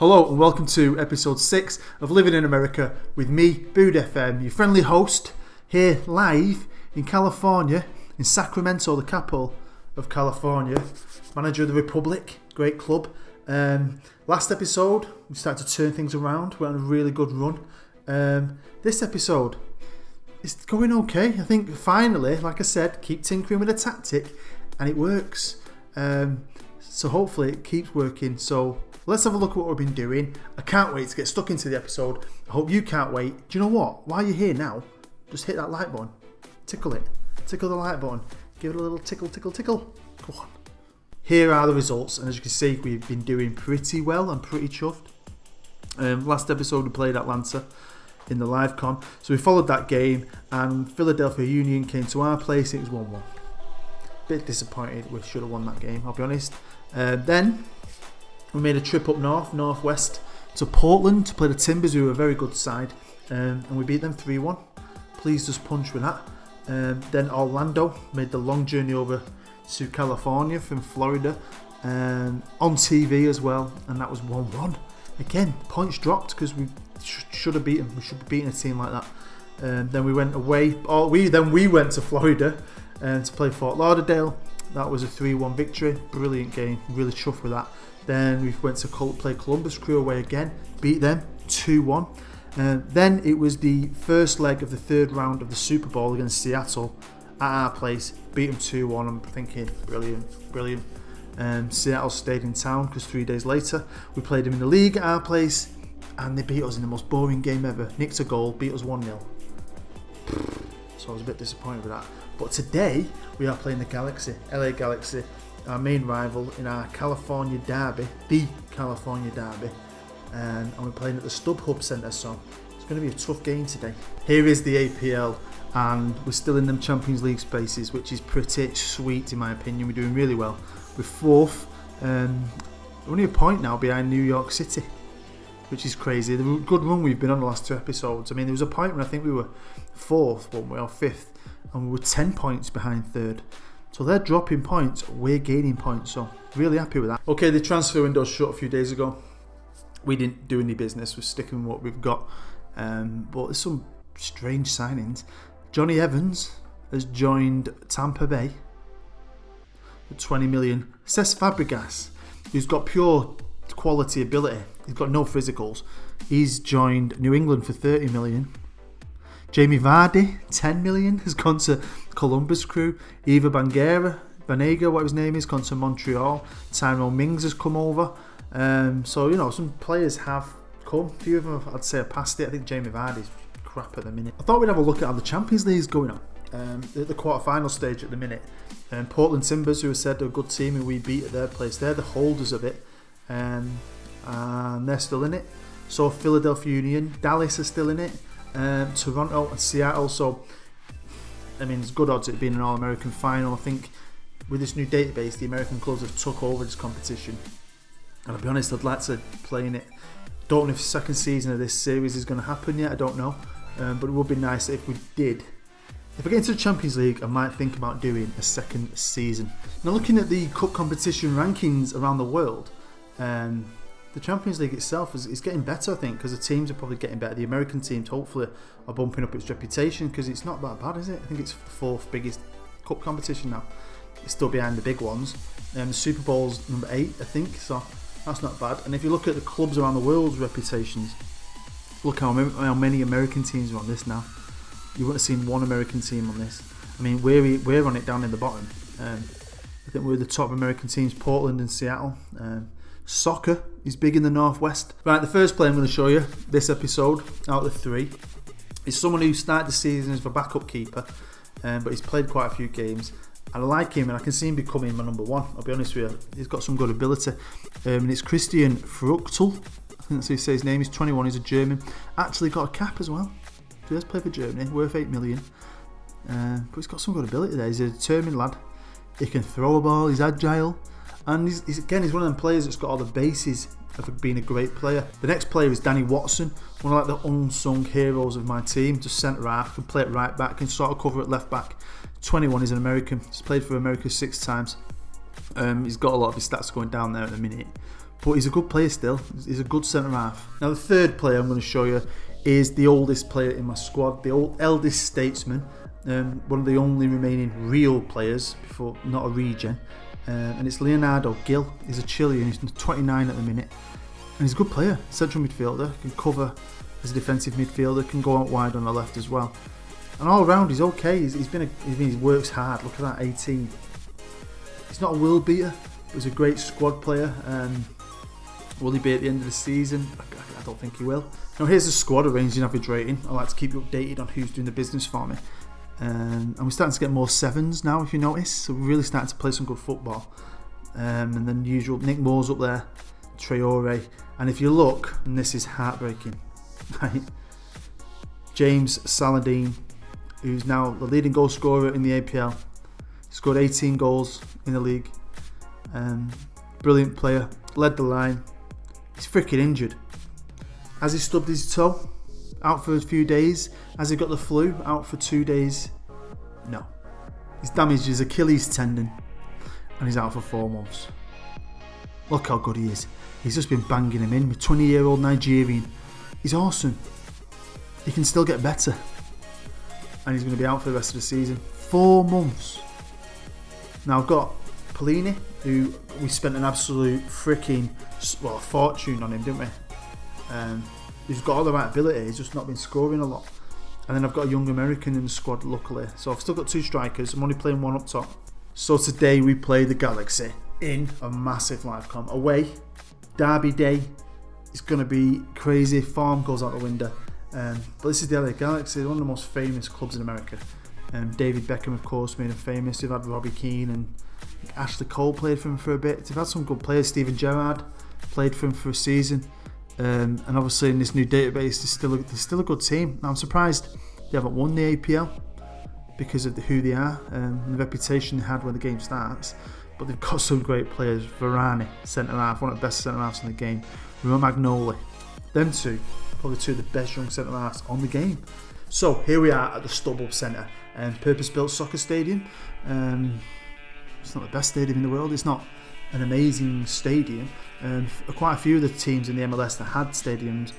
Hello and welcome to episode 6 of Living in America with me, Bood FM, your friendly host, here live in California, in Sacramento, the capital of California, manager of the Republic, great club. Last episode, we started to turn things around, we're on a really good run. This episode, it's going okay. I think finally, like I said, keep tinkering with a tactic and it works. So hopefully it keeps working. So let's have a look at what we've been doing. I can't wait to get stuck into the episode. I hope you can't wait. Do you know what? While you're here now, just hit that like button. Tickle it. Tickle the like button. Give it a little tickle, tickle, tickle. Go on. Here are the results. And as you can see, we've been doing pretty well. I'm pretty chuffed. Last episode we played Atlanta in the live con. So we followed that game and Philadelphia Union came to our place. It was 1-1. Bit disappointed. We should have won that game, I'll be honest. Then we made a trip up northwest to Portland to play the Timbers, who are a very good side, and we beat them 3-1. Pleased as punch with that. Then Orlando made the long journey over to California from Florida, on TV as well, and that was 1-1. Again, points dropped because we should have beaten. We should be beating a team like that. Then we went away. We went to Florida to play Fort Lauderdale. That was a 3-1 victory. Brilliant game. Really chuffed with that. Then we went to play Columbus Crew away again. Beat them 2-1. Then it was the first leg of the third round of the Super Bowl against Seattle at our place. Beat them 2-1. I'm thinking, brilliant. Seattle stayed in town because 3 days later we played them in the league at our place and they beat us in the most boring game ever. Nicked a goal, beat us 1-0. So I was a bit disappointed with that. But today we are playing the Galaxy, LA Galaxy, our main rival in our California derby, the California derby, and we're playing at the StubHub Centre, so it's going to be a tough game today. Here is the APL, and we're still in them Champions League spaces, which is pretty sweet in my opinion. We're doing really well. We're fourth, only a point now behind New York City, which is crazy. The good run we've been on the last 2 episodes. I mean, there was a point when I think we were fourth, weren't we, or fifth, and we were 10 points behind third. So they're dropping points, we're gaining points, so really happy with that. Okay, the transfer window shut a few days ago. We didn't do any business, we're sticking with what we've got. But there's some strange signings. Johnny Evans has joined Tampa Bay for 20 million. Cesc Fabregas, who's got pure quality ability, he's got no physicals, he's joined New England for 30 million. Jamie Vardy, 10 million, has gone to Columbus Crew. Eva Banega, whatever his name is, gone to Montreal. Tyrone Mings has come over. So, you know, some players have come. A few of them, I'd say, are past it. I think Jamie Vardy's crap at the minute. I thought we'd have a look at how the Champions League is going on. At the quarter-final stage at the minute. Portland Timbers, who I said are a good team and we beat at their place, they're the holders of it. And they're still in it. So Philadelphia Union, Dallas are still in it. Toronto and Seattle, so I mean, there's good odds at it being an All-American final. I think with this new database, the American clubs have took over this competition, and I'll be honest, I'd like to play in it. Don't know if the second season of this series is going to happen yet, I don't know, but it would be nice if we did. If I get into the Champions League, I might think about doing a second season. Now, looking at the cup competition rankings around the world, the Champions League itself is getting better, I think, because the teams are probably getting better. The American teams hopefully are bumping up its reputation because it's not that bad, is it? I think it's the fourth biggest cup competition now. It's still behind the big ones. The Super Bowl's number 8, I think, so that's not bad. And if you look at the clubs around the world's reputations, look how many American teams are on this now. You wouldn't have seen one American team on this. I mean, we're on it down in the bottom. I think we're the top American teams, Portland and Seattle. Soccer is big in the Northwest. Right, the first player I'm going to show you this episode out of the 3 is someone who started the season as a backup keeper, but he's played quite a few games. I like him and I can see him becoming my number 1. I'll be honest with you, he's got some good ability. And it's Christian Fruchtel. I think that's how you say his name. He's 21, he's a German. Actually got a cap as well. He does play for Germany, worth 8 million. But he's got some good ability there. He's a determined lad. He can throw a ball, he's agile. And he's one of them players that's got all the bases of being a great player. The next player is Danny Watson, one of like the unsung heroes of my team. Just centre half, can play it right back, can sort of cover at left back. 21, he's an American. He's played for America 6 times. He's got a lot of his stats going down there at the minute. but he's a good player still. He's a good centre-half. Now the third player I'm going to show you is the oldest player in my squad, the eldest statesman, one of the only remaining real players, before not a regen, and it's Leonardo Gil. He's a Chilean, he's 29 at the minute, and he's a good player, central midfielder, can cover as a defensive midfielder, can go out wide on the left as well. And all around he's okay. He works hard. Look at that, 18. He's not a world beater, but he's a great squad player. Will he be at the end of the season? I don't think he will. Now here's the squad arranged in average rating. I like to keep you updated on who's doing the business for me. And we're starting to get more sevens now, if you notice. So we're really starting to play some good football. And then usual Nick Moore's up there, Traore. And if you look, and this is heartbreaking, right? James Saladin, who's now the leading goal scorer in the APL. He scored 18 goals in the league. Brilliant player, led the line. He's freaking injured. Has he stubbed his toe? Out for a few days. Has he got the flu? Out for 2 days? No. He's damaged his Achilles tendon and he's out for 4 months. Look how good he is. He's just been banging him in with 20-year-old Nigerian. He's awesome. He can still get better. And he's going to be out for the rest of the season. 4 months. Now I've got Polini, who we spent an absolute freaking fortune on him, didn't we? He's got all the right ability, he's just not been scoring a lot. And then I've got a young American in the squad, luckily. So I've still got 2 strikers, I'm only playing 1 up top. So today we play the Galaxy in a massive live comp. Away, derby day, it's going to be crazy, form goes out the window. But this is the LA Galaxy, one of the most famous clubs in America. David Beckham, of course, made him famous. They've had Robbie Keane and Ashley Cole played for him for a bit. They've had some good players. Steven Gerrard played for him for a season. And obviously in this new database, they're still a good team. Now I'm surprised they haven't won the APL because of who they are and the reputation they had when the game starts. But they've got some great players. Varane, centre-half, one of the best centre-halves in the game. Romagnoli. Them two, probably 2 of the best young centre-halves on the game. So here we are at the StubHub Centre, purpose-built soccer stadium. It's not the best stadium in the world. It's not an amazing stadium. Quite a few of the teams in the MLS that had stadiums,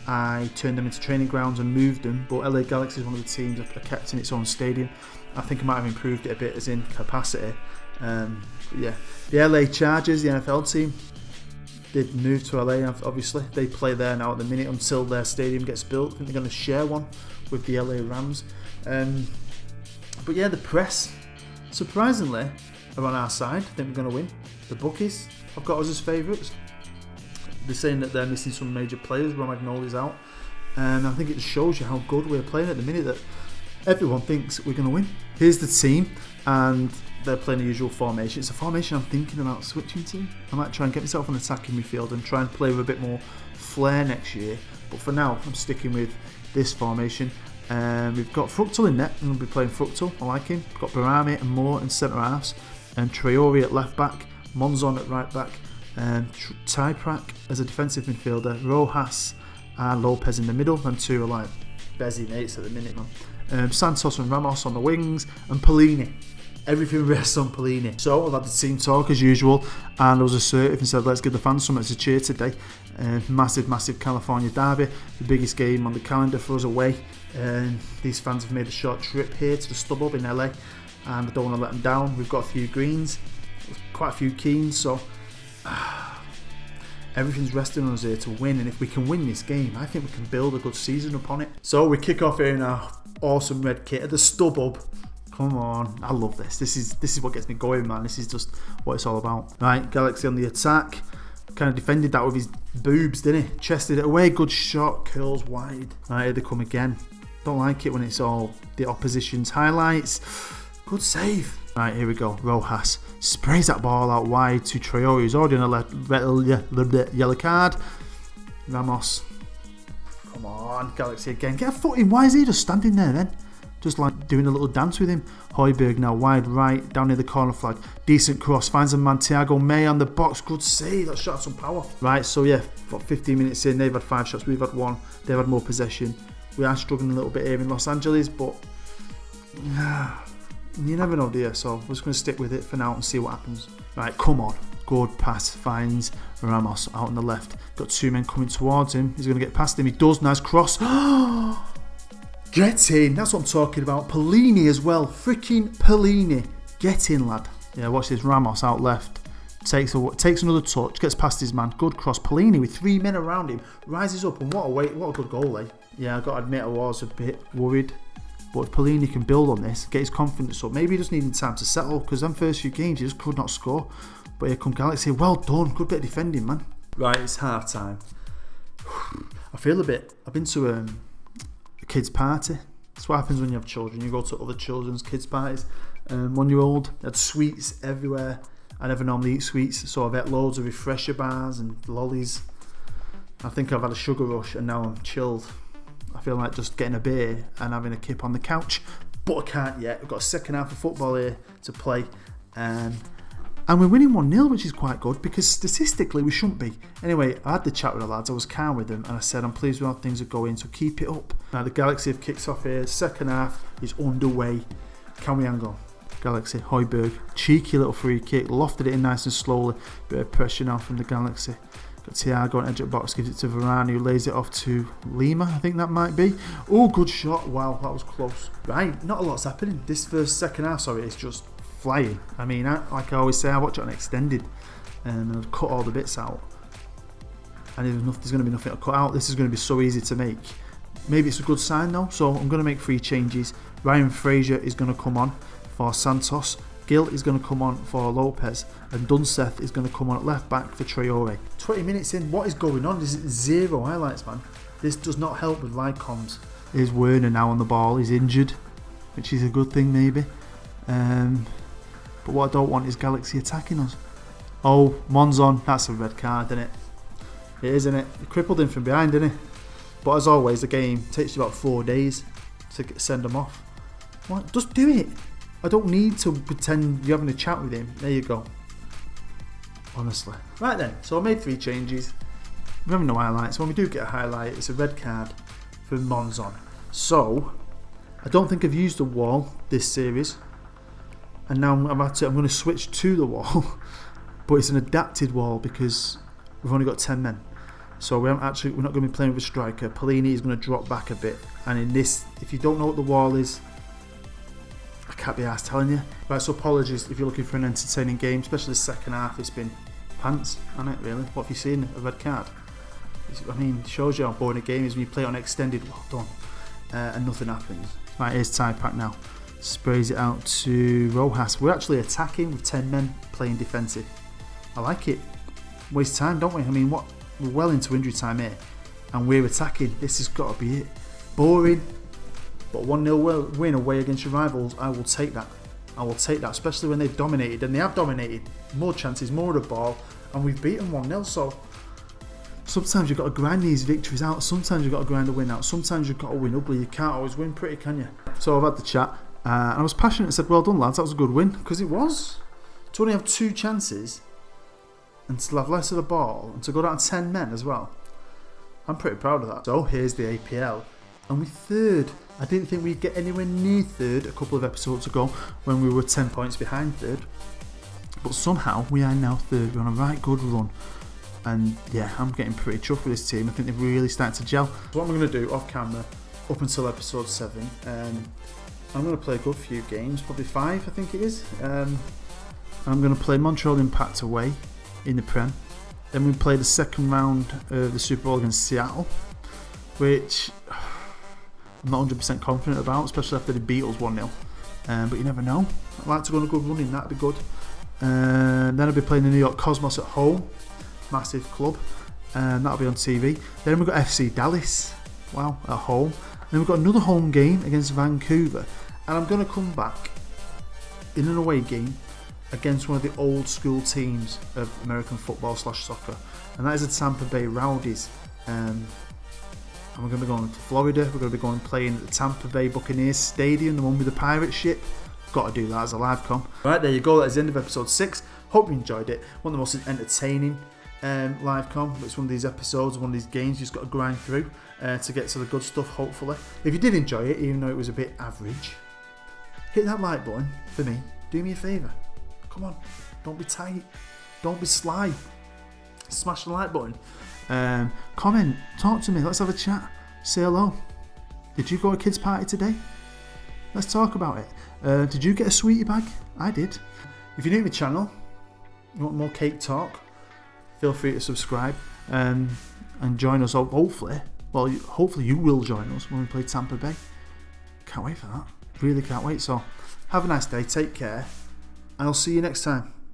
I turned them into training grounds and moved them. But LA Galaxy is one of the teams that are kept in its own stadium. I think I might have improved it a bit as in capacity. Yeah, the LA Chargers, the NFL team, did move to LA. Obviously, they play there now at the minute until their stadium gets built. I think they're going to share one with the LA Rams. But yeah, the press, surprisingly, are on our side. I think we're going to win. The bookies have got us as favourites. They're saying that they're missing some major players. Romagnoli's out. And I think it just shows you how good we're playing at the minute, that everyone thinks we're going to win. Here's the team, and they're playing the usual formation. It's a formation I'm thinking about switching to. I might try and get myself an attacking midfield and try and play with a bit more flair next year. But for now, I'm sticking with this formation. We've got Fructal in net. I'm going to be playing Fructal. I like him. We've got Barami and Moore in centre halves, and Traore at left back, Monzon at right back, Typrak as a defensive midfielder, Rojas and Lopez in the middle, and 2 are like Bezzy mates at the minute, man. Santos and Ramos on the wings, and Polini. Everything rests on Polini. So I've had the team talk as usual, and I was assertive and said, let's give the fans something to cheer today. Massive California derby, the biggest game on the calendar for us away. These fans have made a short trip here to the StubHub in LA, and I don't want to let them down. We've got a few greens, quite a few keens, so everything's resting on us here to win. And if we can win this game, I think we can build a good season upon it. So we kick off here in our awesome red kit at the StubHub. Come on, I love this. This is what gets me going, man. This is just what it's all about. Right, Galaxy on the attack. Kind of defended that with his boobs, didn't he? Chested it away, good shot, curls wide. Right, here they come again. Don't like it when it's all the opposition's highlights. Good save. Right, here we go. Rojas sprays that ball out wide to Traore, who's already on a yellow card. Ramos. Come on, Galaxy again. Get a foot in. Why is he just standing there then? Just like doing a little dance with him. Højbjerg now wide right, down near the corner flag. Decent cross, finds a man, Thiago May on the box. Good save, that shot had some power. Right, so yeah, 15 minutes in, they've had 5 shots, we've had 1. They've had more possession. We are struggling a little bit here in Los Angeles, but you never know, dear. So we're just going to stick with it for now and see what happens. Right, come on. Good pass, finds Ramos out on the left. Got two men coming towards him. He's going to get past him. He does. Nice cross. Get in. That's what I'm talking about. Pellini as well. Freaking Pellini. Get in, lad. Yeah, watch this. Ramos out left. Takes another touch. Gets past his man. Good cross. Pellini with three men around him. Rises up. And what a good goal, eh? Yeah, I've got to admit I was a bit worried. But if Pellini can build on this, get his confidence up. Maybe he just needed time to settle. Because them first few games, he just could not score. But here come Galaxy. Well done. Good bit of defending, man. Right, it's half time. I feel a bit... I've been to a kids' party. That's what happens when you have children. You go to other children's kids' parties. 1-year-old had sweets everywhere. I never normally eat sweets, so I've ate loads of refresher bars and lollies. I think I've had a sugar rush and now I'm chilled. I feel like just getting a beer and having a kip on the couch, but I can't yet. We've got a second half of football here to play. And we're winning 1-0, which is quite good because statistically we shouldn't be. Anyway, I had the chat with the lads, I was calm with them, and I said I'm pleased with how things are going, so keep it up. Now the Galaxy have kicked off here, second half is underway. Can we hang on? Galaxy, Højbjerg, cheeky little free kick, lofted it in nice and slowly, bit of pressure now from the Galaxy. Got Thiago on edge of box, gives it to Varane, who lays it off to Lima, I think that might be. Oh, good shot, wow, that was close. Right, not a lot's happening. This second half, it's just flying. I mean, like I always say, I watch it on extended and I've cut all the bits out. And there's going to be nothing to cut out. This is going to be so easy to make. Maybe it's a good sign though, so I'm going to make 3 changes. Ryan Fraser is going to come on for Santos. Gil is going to come on for Lopez. And Dunseth is going to come on at left back for Traore. 20 minutes in, what is going on? There's 0 highlights, man. This does not help with live comms. Here's Werner now on the ball. He's injured, which is a good thing maybe. But what I don't want is Galaxy attacking us. Oh, Monzon, that's a red card, isn't it? It is, isn't it? He crippled him from behind, didn't he? But as always, the game takes you about 4 days to send him off. What? Just do it. I don't need to pretend you're having a chat with him. There you go. Honestly. Right then, so I made 3 changes. We're having no highlights. When we do get a highlight, it's a red card for Monzon. So, I don't think I've used the wall this series. And now I'm going to switch to the wall. But it's an adapted wall because we've only got 10 men. So we're not going to be playing with a striker. Pellini is going to drop back a bit. And in this, if you don't know what the wall is, I can't be arsed telling you. Right, so apologies if you're looking for an entertaining game, especially the second half. It's been pants, hasn't it, really? What have you seen? A red card? I mean, it shows you how boring a game is when you play it on extended. Well done. And nothing happens. Right, here's Typack now. Sprays it out to Rojas. We're actually attacking with 10 men playing defensive. I like it. Waste time, don't we? I mean, we're well into injury time here. And we're attacking. This has got to be it. Boring. But 1-0 win away against your rivals, I will take that. I will take that, especially when they've dominated. And they have dominated. More chances, more of the ball. And we've beaten 1-0, so... Sometimes you've got to grind these victories out. Sometimes you've got to grind a win out. Sometimes you've got to win ugly. You can't always win pretty, can you? So I've had the chat. And I was passionate and said, well done lads, that was a good win. Because it was. To only have 2 chances and to have less of the ball and to go down to 10 men as well. I'm pretty proud of that. So here's the APL. And we're 3rd. I didn't think we'd get anywhere near 3rd a couple of episodes ago when we were 10 points behind 3rd. But somehow we are now 3rd. We're on a right good run. And yeah, I'm getting pretty chuffed with this team. I think they've really started to gel. So what I'm going to do off camera up until episode 7, I'm going to play a good few games, probably 5 I think it is. I'm going to play Montreal Impact away in the Prem. Then we play the second round of the Super Bowl against Seattle, which I'm not 100% confident about, especially after the Beatles 1-0. But you never know. I'd like to go on a good run in that, would be good. Then I'll be playing the New York Cosmos at home, massive club, and that'll be on TV. Then we've got FC Dallas, wow, at home. Then we've got another home game against Vancouver, and I'm going to come back in an away game against one of the old school teams of American football / soccer, and that is the Tampa Bay Rowdies. And we're going to be going to Florida. We're going to be going playing at the Tampa Bay Buccaneers Stadium, the one with the pirate ship. Got to do that as a live com. Right, there you go. That's the end of episode 6. Hope you enjoyed it. One of the most entertaining live com. It's one of these episodes, one of these games you just got to grind through to get to the good stuff, hopefully. If you did enjoy it, even though it was a bit average, hit that like button for me. Do me a favour. Come on, don't be tight. Don't be sly. Smash the like button. Comment. Talk to me. Let's have a chat. Say hello. Did you go to a kids' party today? Let's talk about it. Did you get a sweetie bag? I did. If you're new to the channel, you want more cake talk, feel free to subscribe and join us. Hopefully you will join us when we play Tampa Bay. Can't wait for that. Really can't wait. So have a nice day. Take care. And I'll see you next time.